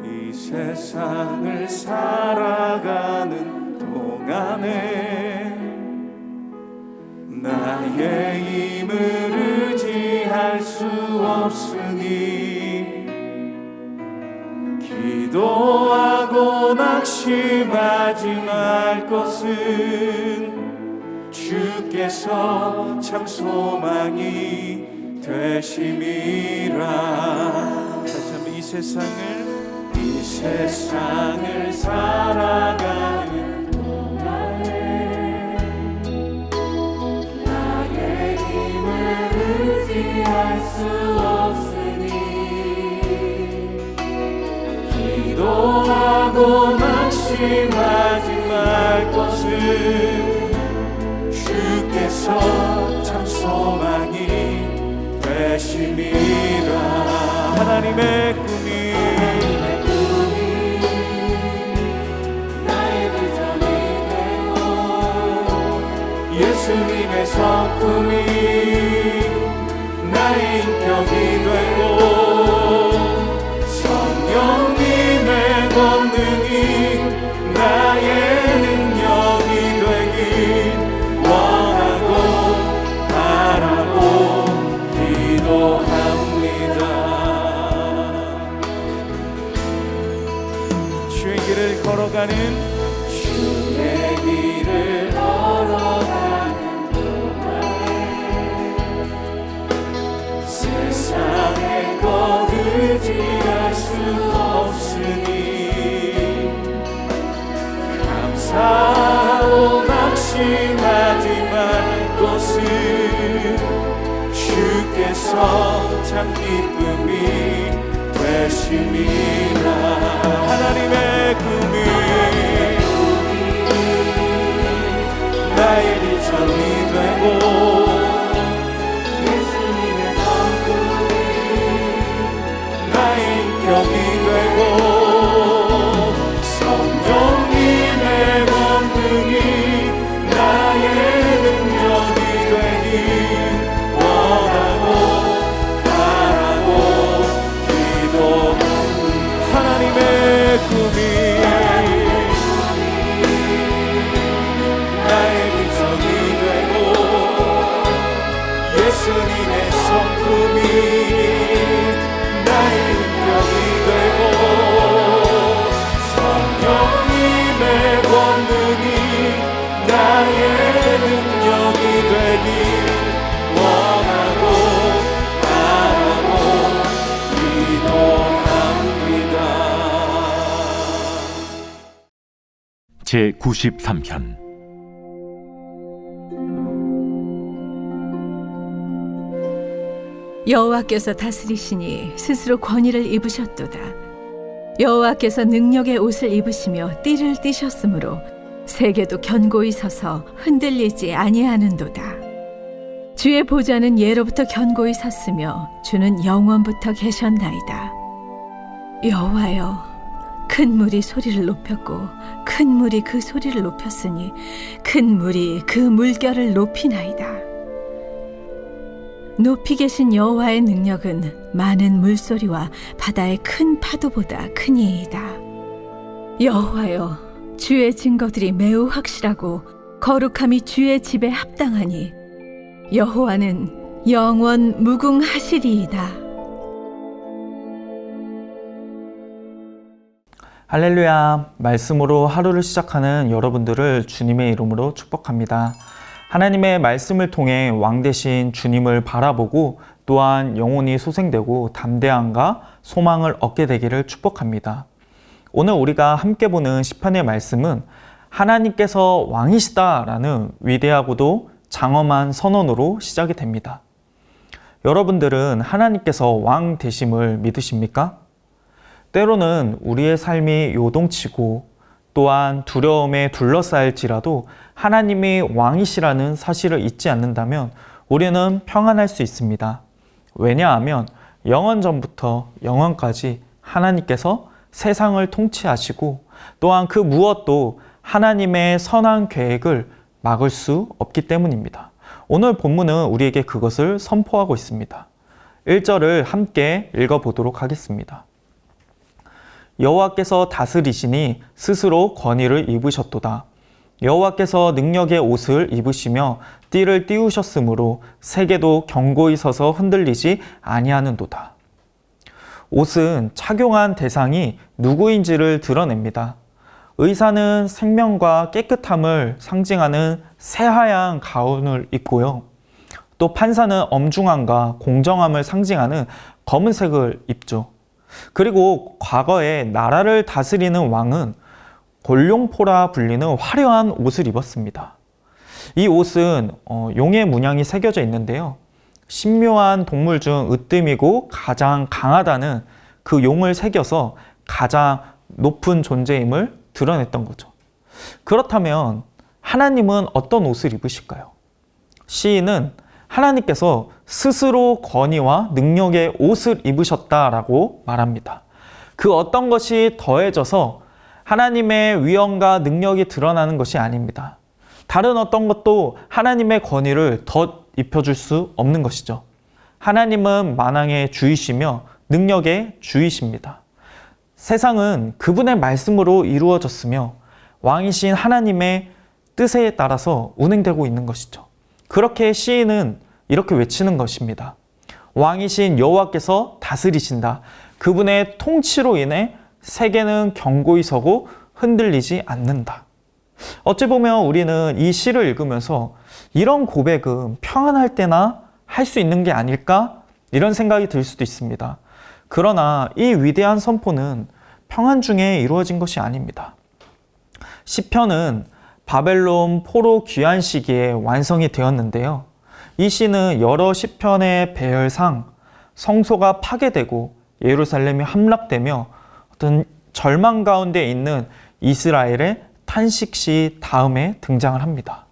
이 세상을 살아가는 동안에 나의 힘을 의지할 수 없으니 기도하고 낙심하지 말 것은 주께서 참 소망이 되심이라. 다시 한번 이 세상을 살아가는 동안에 나의 힘을 의지할 수 없으니 기도하고 낙심하지 말 것은 주께서 참 소망이 되심이라. 하나님의 꿈이 나의 비전이 되고 예수님의 성품이 나의 인격이 되고 성령님의 권능이 나의 능력이 되길 원하고 바라고 기도합니다. 주의 길을 걸어가는 동안에 세상의 것 의지할 수 없으니 감사하고 낙심하지 말 것은 주께서 참 기쁨이 되심이라. 하나님의 꿈이 나의 비전이 되고 예수님의 성품이 나의 인격이 되고 성령님의 권능이 나의 능력이 되길 원하고 바라고 기도합니다. 하나님의 꿈이 나의 비전이 되고 예수님의 성품이 나의 인격이 되고 성령님의 권능이 나의 능력이 되길 원하고 바라고 기도합니다. 제93편 여호와께서 다스리시니 스스로 권위를 입으셨도다. 여호와께서 능력의 옷을 입으시며 띠를 띠셨으므로 세계도 견고히 서서 흔들리지 아니하는도다. 주의 보좌는 예로부터 견고히 섰으며 주는 영원부터 계셨나이다. 여호와여, 큰 물이 소리를 높였고 큰 물이 그 소리를 높였으니 큰 물이 그 물결을 높이나이다. 높이 계신 여호와의 능력은 많은 물소리와 바다의 큰 파도보다 크니이다. 여호와여, 주의 증거들이 매우 확실하고 거룩함이 주의 집에 합당하니 여호와는 영원 무궁하시리이다. 할렐루야. 말씀으로 하루를 시작하는 여러분들을 주님의 이름으로 축복합니다. 하나님의 말씀을 통해 왕 되신 주님을 바라보고 또한 영혼이 소생되고 담대함과 소망을 얻게 되기를 축복합니다. 오늘 우리가 함께 보는 시편의 말씀은 하나님께서 왕이시다라는 위대하고도 장엄한 선언으로 시작이 됩니다. 여러분들은 하나님께서 왕 되심을 믿으십니까? 때로는 우리의 삶이 요동치고 또한 두려움에 둘러싸일지라도 하나님이 왕이시라는 사실을 잊지 않는다면 우리는 평안할 수 있습니다. 왜냐하면 영원전부터 영원까지 하나님께서 세상을 통치하시고 또한 그 무엇도 하나님의 선한 계획을 막을 수 없기 때문입니다. 오늘 본문은 우리에게 그것을 선포하고 있습니다. 1절을 함께 읽어보도록 하겠습니다. 여호와께서 다스리시니 스스로 권위를 입으셨도다. 여호와께서 능력의 옷을 입으시며 띠를 띄우셨으므로 세계도 견고히 서서 흔들리지 아니하는도다. 옷은 착용한 대상이 누구인지를 드러냅니다. 의사는 생명과 깨끗함을 상징하는 새하얀 가운을 입고요. 또 판사는 엄중함과 공정함을 상징하는 검은색을 입죠. 그리고 과거에 나라를 다스리는 왕은 골룡포라 불리는 화려한 옷을 입었습니다. 이 옷은 용의 문양이 새겨져 있는데요. 신묘한 동물 중 으뜸이고 가장 강하다는 그 용을 새겨서 가장 높은 존재임을 드러냈던 거죠. 그렇다면 하나님은 어떤 옷을 입으실까요? 시인은 하나님께서 스스로 권위와 능력의 옷을 입으셨다라고 말합니다. 그 어떤 것이 더해져서 하나님의 위엄과 능력이 드러나는 것이 아닙니다. 다른 어떤 것도 하나님의 권위를 더 입혀줄 수 없는 것이죠. 하나님은 만왕의 주이시며 능력의 주이십니다. 세상은 그분의 말씀으로 이루어졌으며 왕이신 하나님의 뜻에 따라서 운행되고 있는 것이죠. 그렇게 시인은 이렇게 외치는 것입니다. 왕이신 여호와께서 다스리신다. 그분의 통치로 인해 세계는 견고히 서고 흔들리지 않는다. 어찌 보면 우리는 이 시를 읽으면서 이런 고백은 평안할 때나 할 수 있는 게 아닐까? 이런 생각이 들 수도 있습니다. 그러나 이 위대한 선포는 평안 중에 이루어진 것이 아닙니다. 시편은 바벨론 포로 귀환 시기에 완성이 되었는데요. 이 시는 여러 시편의 배열상 성소가 파괴되고 예루살렘이 함락되며 어떤 절망 가운데 있는 이스라엘의 탄식시 다음에 등장을 합니다.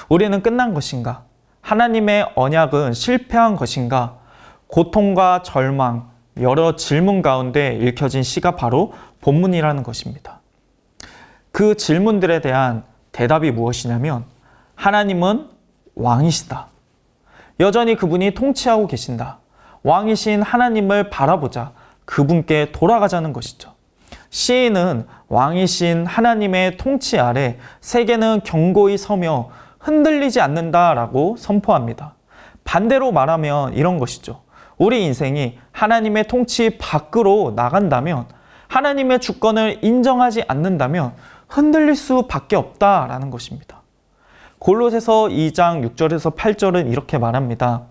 우리는 끝난 것인가? 하나님의 언약은 실패한 것인가? 고통과 절망, 여러 질문 가운데 읽혀진 시가 바로 본문이라는 것입니다. 그 질문들에 대한 대답이 무엇이냐면 하나님은 왕이시다. 여전히 그분이 통치하고 계신다. 왕이신 하나님을 바라보자. 그분께 돌아가자는 것이죠. 시인은 왕이신 하나님의 통치 아래 세계는 견고히 서며 흔들리지 않는다라고 선포합니다. 반대로 말하면 이런 것이죠. 우리 인생이 하나님의 통치 밖으로 나간다면, 하나님의 주권을 인정하지 않는다면 흔들릴 수밖에 없다라는 것입니다. 골로새서 2장 6절에서 8절은 이렇게 말합니다.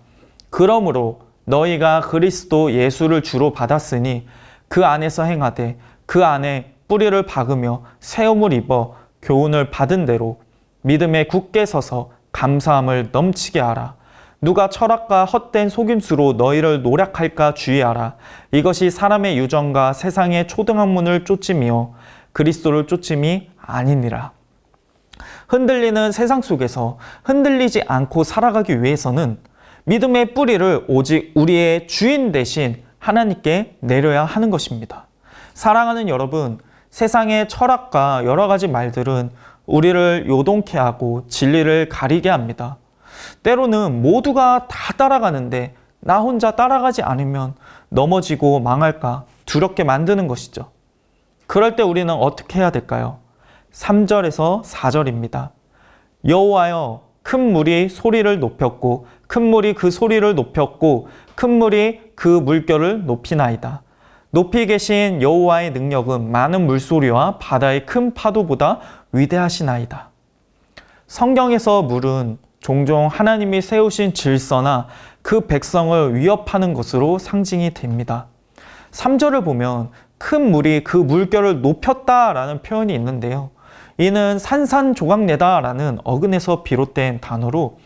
그러므로 너희가 그리스도 예수를 주로 받았으니 그 안에서 행하되 그 안에 뿌리를 박으며 세움을 입어 교훈을 받은 대로 믿음에 굳게 서서 감사함을 넘치게 하라. 누가 철학과 헛된 속임수로 너희를 노략할까 주의하라. 이것이 사람의 유전과 세상의 초등학문을 쫓음이요 그리스도를 쫓음이 아니니라. 흔들리는 세상 속에서 흔들리지 않고 살아가기 위해서는 믿음의 뿌리를 오직 우리의 주인 대신 하나님께 내려야 하는 것입니다. 사랑하는 여러분, 세상의 철학과 여러 가지 말들은 우리를 요동케 하고 진리를 가리게 합니다. 때로는 모두가 다 따라가는데 나 혼자 따라가지 않으면 넘어지고 망할까 두렵게 만드는 것이죠. 그럴 때 우리는 어떻게 해야 될까요? 3절에서 4절입니다. 여호와여, 큰 물이 소리를 높였고 큰 물이 그 소리를 높였고 큰 물이 그 물결을 높이나이다. 높이 계신 여호와의 능력은 많은 물소리와 바다의 큰 파도보다 위대하시나이다. 성경에서 물은 종종 하나님이 세우신 질서나 그 백성을 위협하는 것으로 상징이 됩니다. 3절을 보면 큰 물이 그 물결을 높였다라는 표현이 있는데요. 이는 산산조각내다라는 어근에서 비롯된 단어로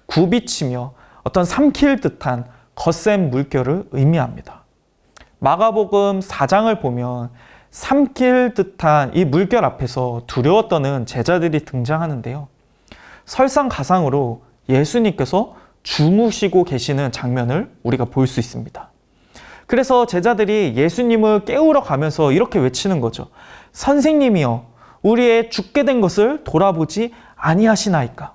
굽이치며 어떤 삼킬 듯한 거센 물결을 의미합니다. 마가복음 4장을 보면 삼킬 듯한 이 물결 앞에서 두려워 떠는 제자들이 등장하는데요. 설상가상으로 예수님께서 주무시고 계시는 장면을 우리가 볼 수 있습니다. 그래서 제자들이 예수님을 깨우러 가면서 이렇게 외치는 거죠. 선생님이여, 우리의 죽게 된 것을 돌아보지 아니하시나이까.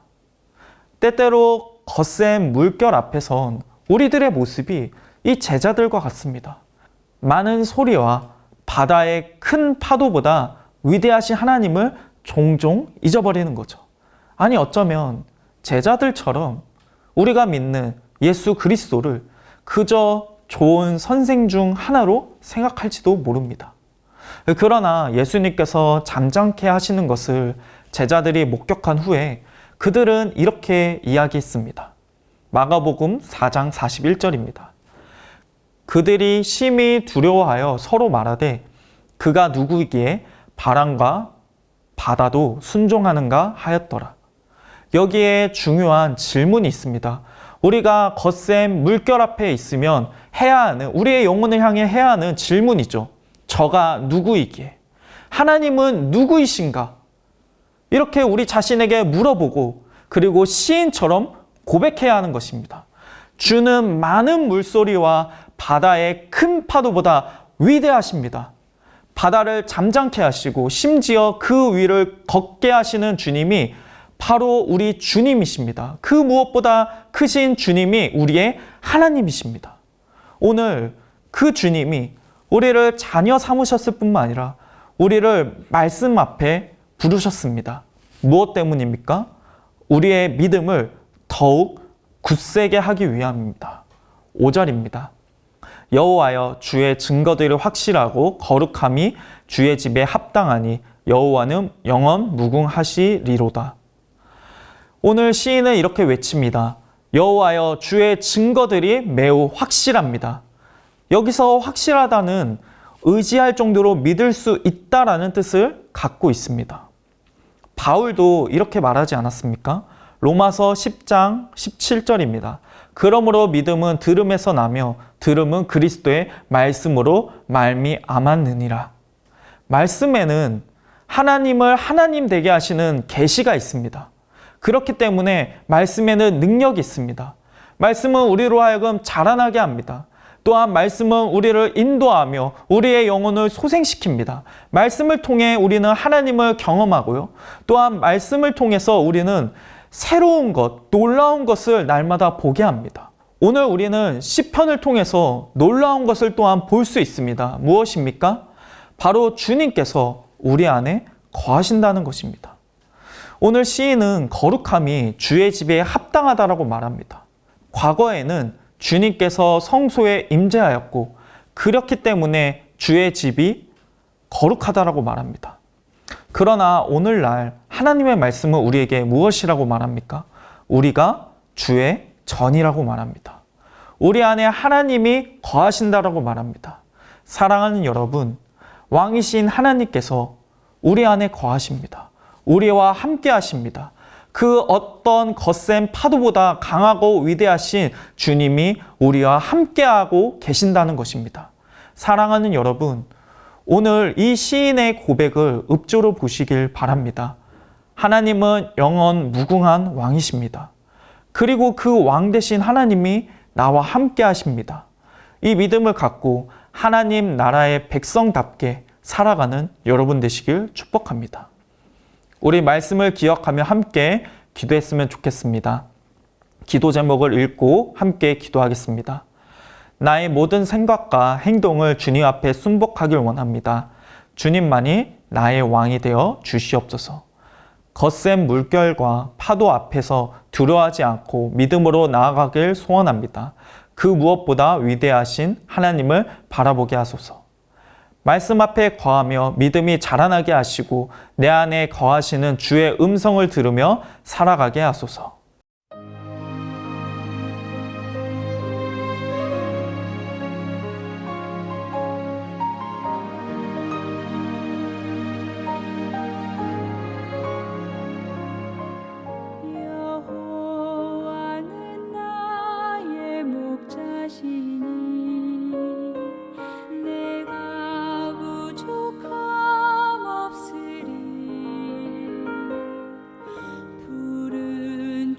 때때로 거센 물결 앞에선 우리들의 모습이 이 제자들과 같습니다. 많은 소리와 바다의 큰 파도보다 위대하신 하나님을 종종 잊어버리는 거죠. 아니, 어쩌면 제자들처럼 우리가 믿는 예수 그리스도를 그저 좋은 선생 중 하나로 생각할지도 모릅니다. 그러나 예수님께서 잠잠케 하시는 것을 제자들이 목격한 후에 그들은 이렇게 이야기했습니다. 마가복음 4장 41절입니다. 그들이 심히 두려워하여 서로 말하되 그가 누구이기에 바람과 바다도 순종하는가 하였더라. 여기에 중요한 질문이 있습니다. 우리가 거센 물결 앞에 있으면 해야 하는, 우리의 영혼을 향해 해야 하는 질문이죠. 저가 누구이기에? 하나님은 누구이신가? 이렇게 우리 자신에게 물어보고 그리고 시인처럼 고백해야 하는 것입니다. 주는 많은 물소리와 바다의 큰 파도보다 위대하십니다. 바다를 잠잠케 하시고 심지어 그 위를 걷게 하시는 주님이 바로 우리 주님이십니다. 그 무엇보다 크신 주님이 우리의 하나님이십니다. 오늘 그 주님이 우리를 자녀 삼으셨을 뿐만 아니라 우리를 말씀 앞에 부르셨습니다. 무엇 때문입니까? 우리의 믿음을 더욱 굳세게 하기 위함입니다. 5절입니다. 여호와여 주의 증거들이 확실하고 거룩함이 주의 집에 합당하니 여호와는 영원 무궁하시리로다. 오늘 시인은 이렇게 외칩니다. 여호와여 주의 증거들이 매우 확실합니다. 여기서 확실하다는 의지할 정도로 믿을 수 있다라는 뜻을 갖고 있습니다. 바울도 이렇게 말하지 않았습니까? 로마서 10장 17절입니다. 그러므로 믿음은 들음에서 나며 들음은 그리스도의 말씀으로 말미암았느니라. 말씀에는 하나님을 하나님 되게 하시는 계시가 있습니다. 그렇기 때문에 말씀에는 능력이 있습니다. 말씀은 우리로 하여금 자라나게 합니다. 또한 말씀은 우리를 인도하며 우리의 영혼을 소생시킵니다. 말씀을 통해 우리는 하나님을 경험하고요. 또한 말씀을 통해서 우리는 새로운 것, 놀라운 것을 날마다 보게 합니다. 오늘 우리는 시편을 통해서 놀라운 것을 또한 볼 수 있습니다. 무엇입니까? 바로 주님께서 우리 안에 거하신다는 것입니다. 오늘 시인은 거룩함이 주의 집에 합당하다라고 말합니다. 과거에는 주님께서 성소에 임재하였고 그렇기 때문에 주의 집이 거룩하다라고 말합니다. 그러나 오늘날 하나님의 말씀은 우리에게 무엇이라고 말합니까? 우리가 주의 전이라고 말합니다. 우리 안에 하나님이 거하신다라고 말합니다. 사랑하는 여러분, 왕이신 하나님께서 우리 안에 거하십니다. 우리와 함께 하십니다. 그 어떤 거센 파도보다 강하고 위대하신 주님이 우리와 함께하고 계신다는 것입니다. 사랑하는 여러분, 오늘 이 시인의 고백을 읍조로 보시길 바랍니다. 하나님은 영원 무궁한 왕이십니다. 그리고 그 왕 되신 하나님이 나와 함께 하십니다. 이 믿음을 갖고 하나님 나라의 백성답게 살아가는 여러분 되시길 축복합니다. 우리 말씀을 기억하며 함께 기도했으면 좋겠습니다. 기도 제목을 읽고 함께 기도하겠습니다. 나의 모든 생각과 행동을 주님 앞에 순복하길 원합니다. 주님만이 나의 왕이 되어 주시옵소서. 거센 물결과 파도 앞에서 두려워하지 않고 믿음으로 나아가길 소원합니다. 그 무엇보다 위대하신 하나님을 바라보게 하소서. 말씀 앞에 거하며 믿음이 자라나게 하시고 내 안에 거하시는 주의 음성을 들으며 살아가게 하소서. 여호와는 나의 목자시니 내가 부족함 없으리. 푸른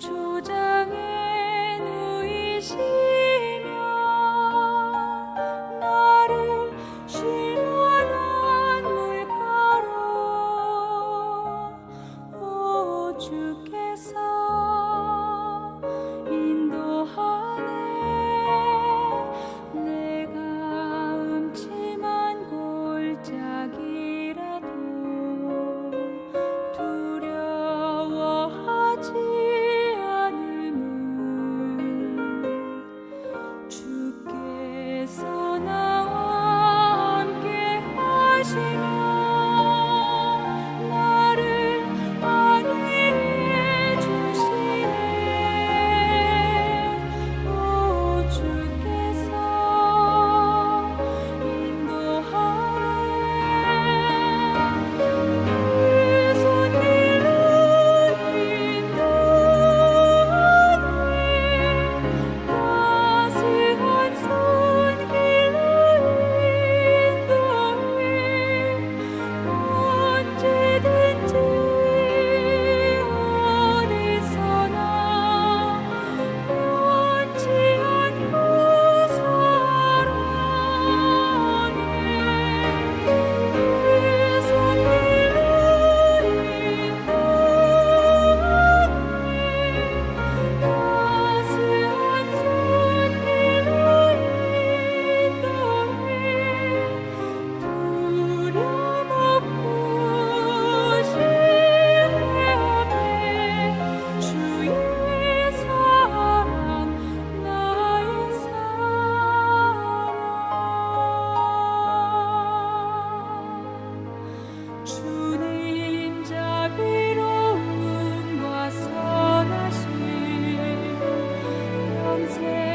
새